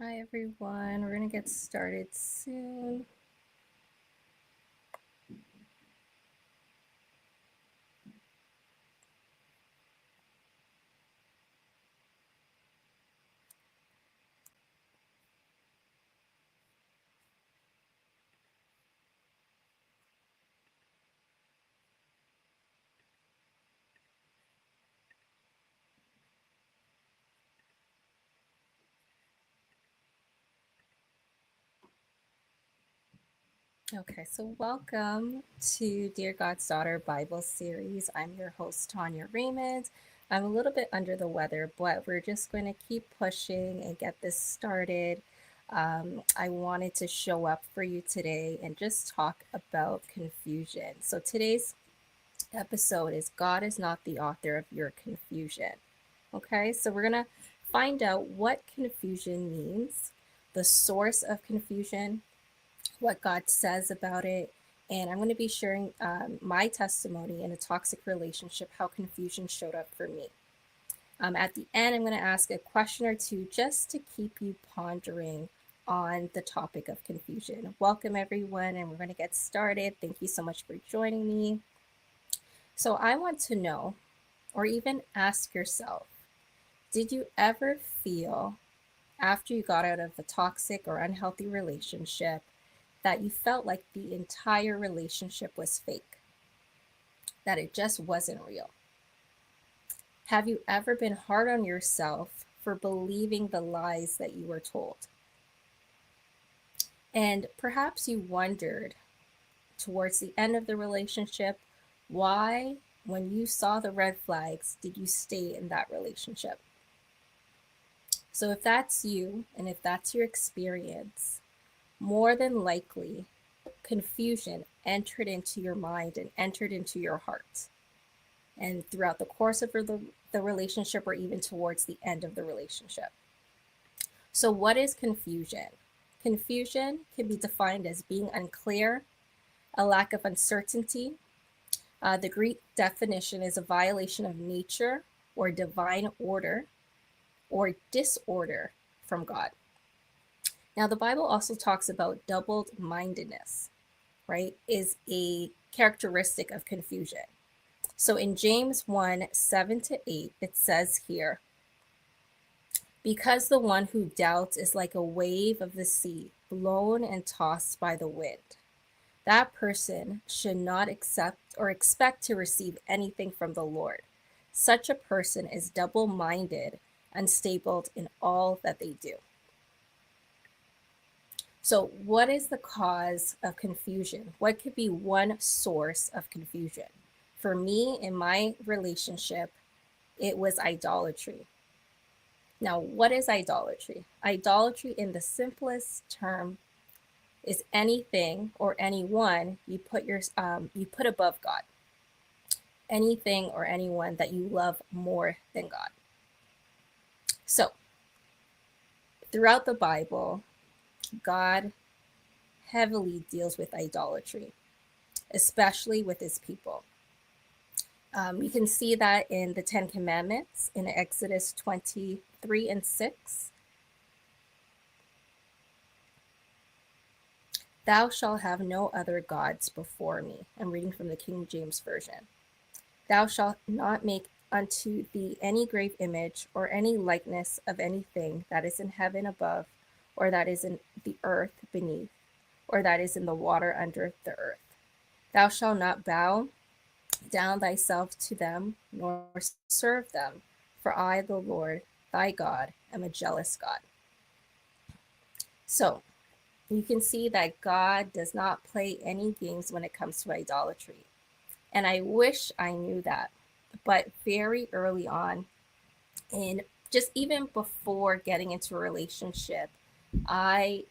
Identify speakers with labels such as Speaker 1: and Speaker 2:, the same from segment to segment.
Speaker 1: Hi everyone, we're going to get started soon. Okay, so welcome to Dear God's Daughter Bible series. I'm your host, Tanya Raymond. I'm a little bit under the weather, but we're just going to keep pushing and get this started. I wanted to show up for you today and just talk about confusion. So today's episode is God is not the author of your confusion. Okay, so we're going to find out what confusion means, the source of confusion, what God says about it. And I'm going to be sharing my testimony in a toxic relationship, how confusion showed up for me. At the end, I'm going to ask a question or two just to keep you pondering on the topic of confusion. Welcome, everyone, and we're going to get started. Thank you so much for joining me. So, I want to know, or even ask yourself, did you ever feel after you got out of a toxic or unhealthy relationship that you felt like the entire relationship was fake, that it just wasn't real? Have you ever been hard on yourself for believing the lies that you were told? And perhaps you wondered towards the end of the relationship, why, when you saw the red flags, did you stay in that relationship? So if that's you, and if that's your experience, more than likely, confusion entered into your mind and entered into your heart. And throughout the course of the relationship, or even towards the end of the relationship. So, what is confusion? Confusion can be defined as being unclear, a lack of uncertainty. The Greek definition is a violation of nature or divine order or disorder from God. Now, the Bible also talks about double mindedness, right? Is a characteristic of confusion. So in James 1:7-8, it says here, because the one who doubts is like a wave of the sea, blown and tossed by the wind. That person should not accept or expect to receive anything from the Lord. Such a person is double minded, unstable in all that they do. So, what is the cause of confusion? What could be one source of confusion? For me, in my relationship, it was idolatry. Now, what is idolatry? Idolatry, in the simplest term, is anything or anyone you put above God. Anything or anyone that you love more than God. So, throughout the Bible, God heavily deals with idolatry, especially with his people. You can see that in the Ten Commandments in Exodus 23:6. Thou shalt have no other gods before me. I'm reading from the King James Version. Thou shalt not make unto thee any grave image or any likeness of anything that is in heaven above, or that is in the earth beneath, or that is in the water under the earth. Thou shalt not bow down thyself to them, nor serve them, for I, the Lord thy God, am a jealous God. So you can see that God does not play any games when it comes to idolatry. And I wish I knew that. But very early on, and just even before getting into a relationship, I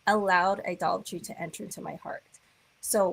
Speaker 1: allowed idolatry to enter into my heart. So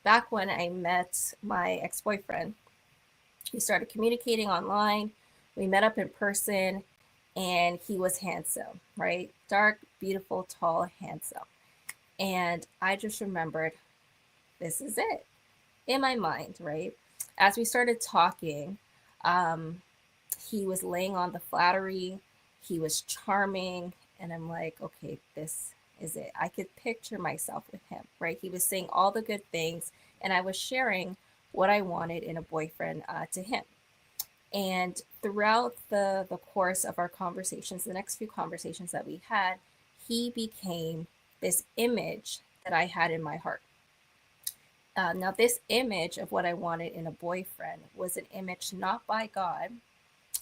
Speaker 1: back when I met my ex-boyfriend, we started communicating online. We met up in person, and he was handsome, right? Dark, beautiful, tall, handsome. And I just remembered, this is it in my mind, right? As we started talking, he was laying on the flattery. He was charming. And I'm like, okay, this is it. I could picture myself with him, right? He was saying all the good things, and I was sharing what I wanted in a boyfriend to him. And throughout the course of our conversations, the next few conversations that we had, he became this image that I had in my heart. Now, this image of what I wanted in a boyfriend was an image not by God.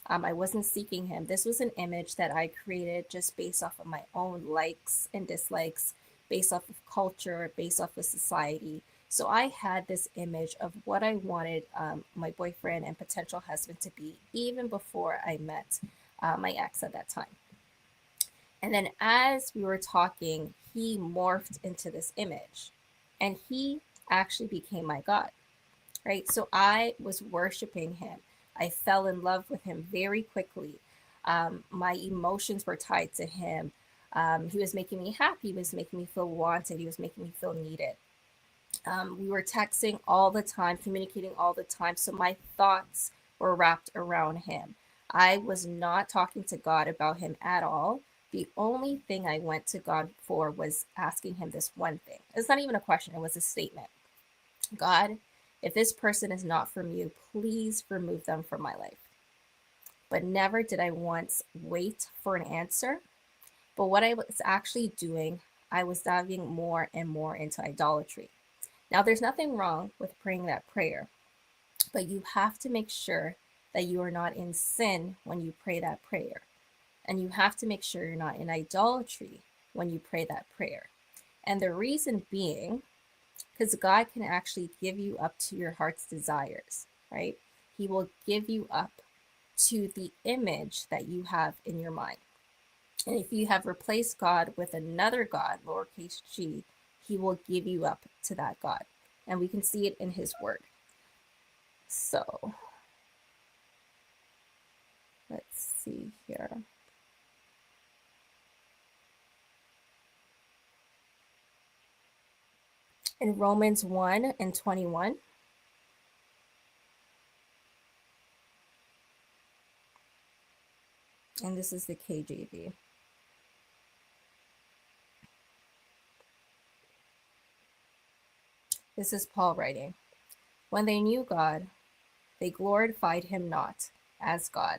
Speaker 1: I wasn't seeking him. This was an image that I created just based off of my own likes and dislikes, based off of culture, based off of society. So I had this image of what I wanted my boyfriend and potential husband to be even before I met my ex at that time. And then as we were talking, he morphed into this image and he actually became my God, right? So I was worshiping him. I fell in love with him very quickly. My emotions were tied to him. He was making me happy. He was making me feel wanted. He was making me feel needed. We were texting all the time, communicating all the time. So my thoughts were wrapped around him. I was not talking to God about him at all. The only thing I went to God for was asking him this one thing. It's not even a question, it was a statement. God, if this person is not from you, please remove them from my life. But never did I once wait for an answer. But what I was actually doing, I was diving more and more into idolatry. Now, there's nothing wrong with praying that prayer, but you have to make sure that you are not in sin when you pray that prayer. And you have to make sure you're not in idolatry when you pray that prayer. And the reason being, because God can actually give you up to your heart's desires, right? He will give you up to the image that you have in your mind. And if you have replaced God with another God, lowercase g, he will give you up to that God. And we can see it in his word. So let's see here. In Romans 1 and 21, and this is the KJV. This is Paul writing. When they knew God, they glorified him not as God,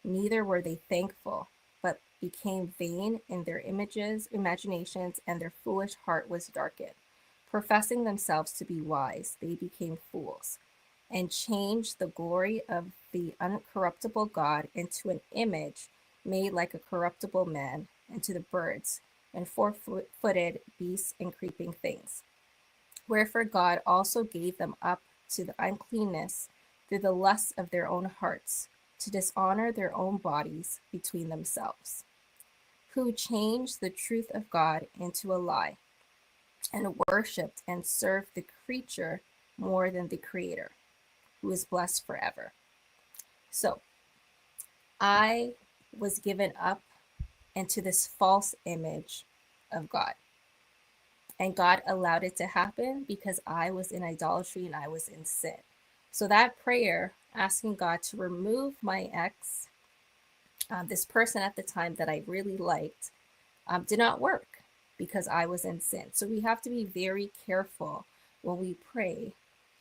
Speaker 1: neither were they thankful, but became vain in their imaginations, and their foolish heart was darkened. Professing themselves to be wise, they became fools, and changed the glory of the uncorruptible God into an image made like a corruptible man, and to the birds, and four-footed beasts, and creeping things. Wherefore God also gave them up to the uncleanness through the lusts of their own hearts, to dishonor their own bodies between themselves, who changed the truth of God into a lie, and worshipped and served the creature more than the Creator, who is blessed forever. So I was given up into this false image of God. And God allowed it to happen because I was in idolatry and I was in sin. So that prayer, asking God to remove my ex, this person at the time that I really liked, did not work because I was in sin. So we have to be very careful when we pray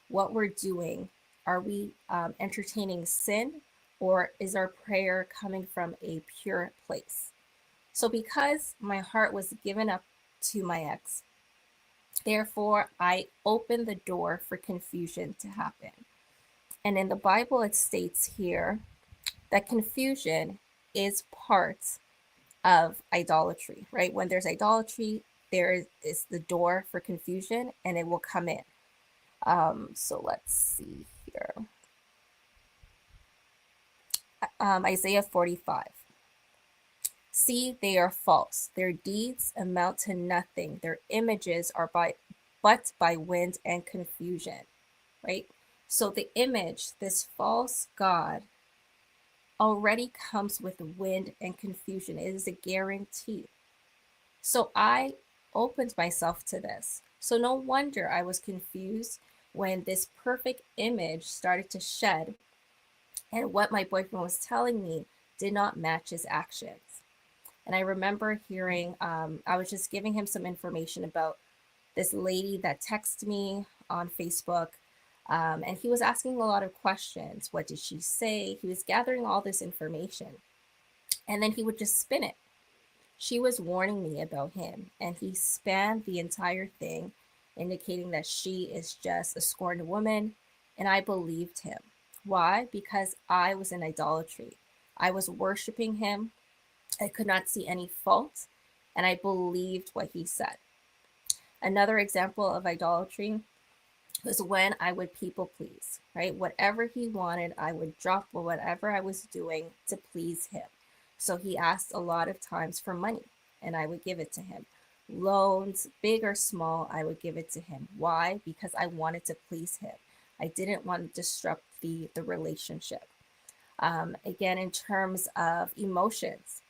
Speaker 1: what we're doing. Are we entertaining sin, or is our prayer coming from a pure place? So because my heart was given up to my ex, therefore I opened the door for confusion to happen. And in the Bible, it states here that confusion is part of idolatry, right? When there's idolatry, there is the door for confusion and it will come in. So let's see here. Isaiah 45. See, they are false. Their deeds amount to nothing. Their images are but by wind and confusion, right? So the image, this false God, already comes with wind and confusion. It is a guarantee. So I opened myself to this. So no wonder I was confused when this perfect image started to shed, and what my boyfriend was telling me did not match his actions. And I remember hearing, I was just giving him some information about this lady that texted me on Facebook. And he was asking a lot of questions. What did she say? He was gathering all this information. And then he would just spin it. She was warning me about him, and he spanned the entire thing, indicating that she is just a scorned woman. And I believed him. Why? Because I was in idolatry. I was worshiping him. I could not see any fault, and I believed what he said. Another example of idolatry was when I would people please, right? Whatever he wanted, I would drop whatever I was doing to please him. So he asked a lot of times for money, and I would give it to him. Loans, big or small, I would give it to him. Why? Because I wanted to please him. I didn't want to disrupt the relationship. Again, in terms of emotions,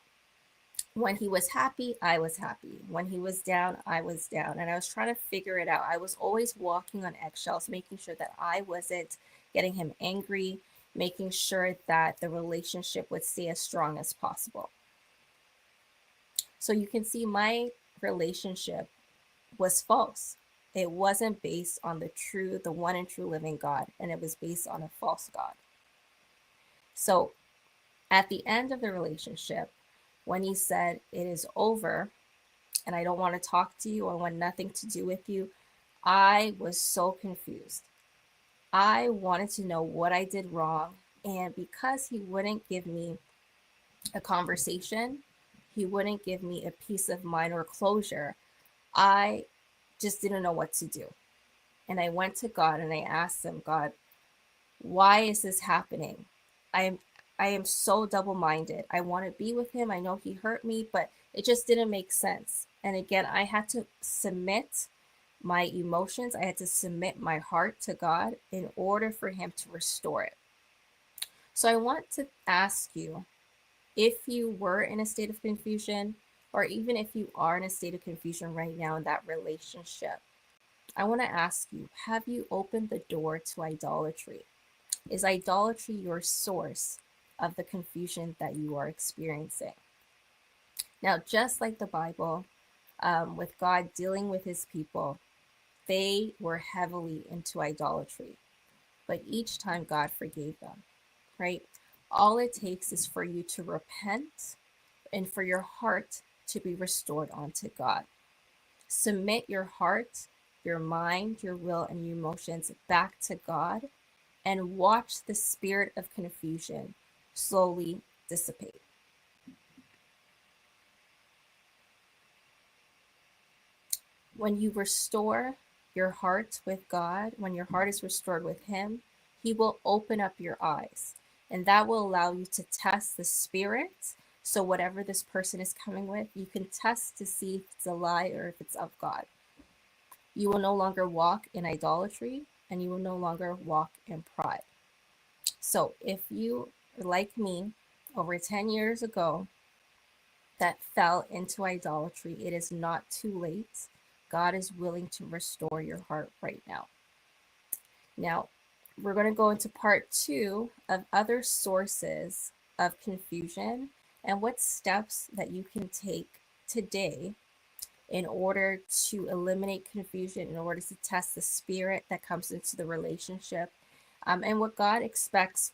Speaker 1: when he was happy, I was happy. When he was down, I was down. And I was trying to figure it out. I was always walking on eggshells, making sure that I wasn't getting him angry, making sure that the relationship would stay as strong as possible. So you can see my relationship was false. It wasn't based on the one and true living God, and it was based on a false God. So at the end of the relationship, when he said, "It is over and I don't want to talk to you, I want nothing to do with you," I was so confused. I wanted to know what I did wrong. And because he wouldn't give me a conversation, he wouldn't give me a peace of mind or closure, I just didn't know what to do. And I went to God and I asked him, "God, why is this happening? I I am so double-minded. I want to be with him. I know he hurt me, but it just didn't make sense." And again, I had to submit my emotions. I had to submit my heart to God in order for him to restore it. So I want to ask you, if you were in a state of confusion, or even if you are in a state of confusion right now in that relationship, I want to ask you, have you opened the door to idolatry? Is idolatry your source of the confusion that you are experiencing? Now, just like the Bible, with God dealing with his people, they were heavily into idolatry, but each time God forgave them, right? All it takes is for you to repent and for your heart to be restored unto God. Submit your heart, your mind, your will, and your emotions back to God, and watch the spirit of confusion slowly dissipate. When you restore your heart with God, when your heart is restored with him, he will open up your eyes, and that will allow you to test the spirit. So whatever this person is coming with, you can test to see if it's a lie or if it's of God. You will no longer walk in idolatry, and you will no longer walk in pride. So if you, like me, over 10 years ago, that fell into idolatry, it is not too late. God is willing to restore your heart right now. Now, we're going to go into part 2 of other sources of confusion and what steps that you can take today in order to eliminate confusion, in order to test the spirit that comes into the relationship, and what God expects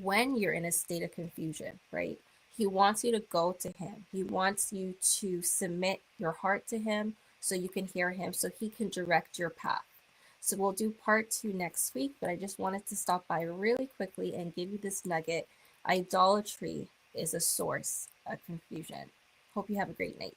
Speaker 1: when you're in a state of confusion, right? He wants you to go to him. He wants you to submit your heart to him so you can hear him, so he can direct your path. So we'll do part 2 next week, but I just wanted to stop by really quickly and give you this nugget. Idolatry is a source of confusion. Hope you have a great night.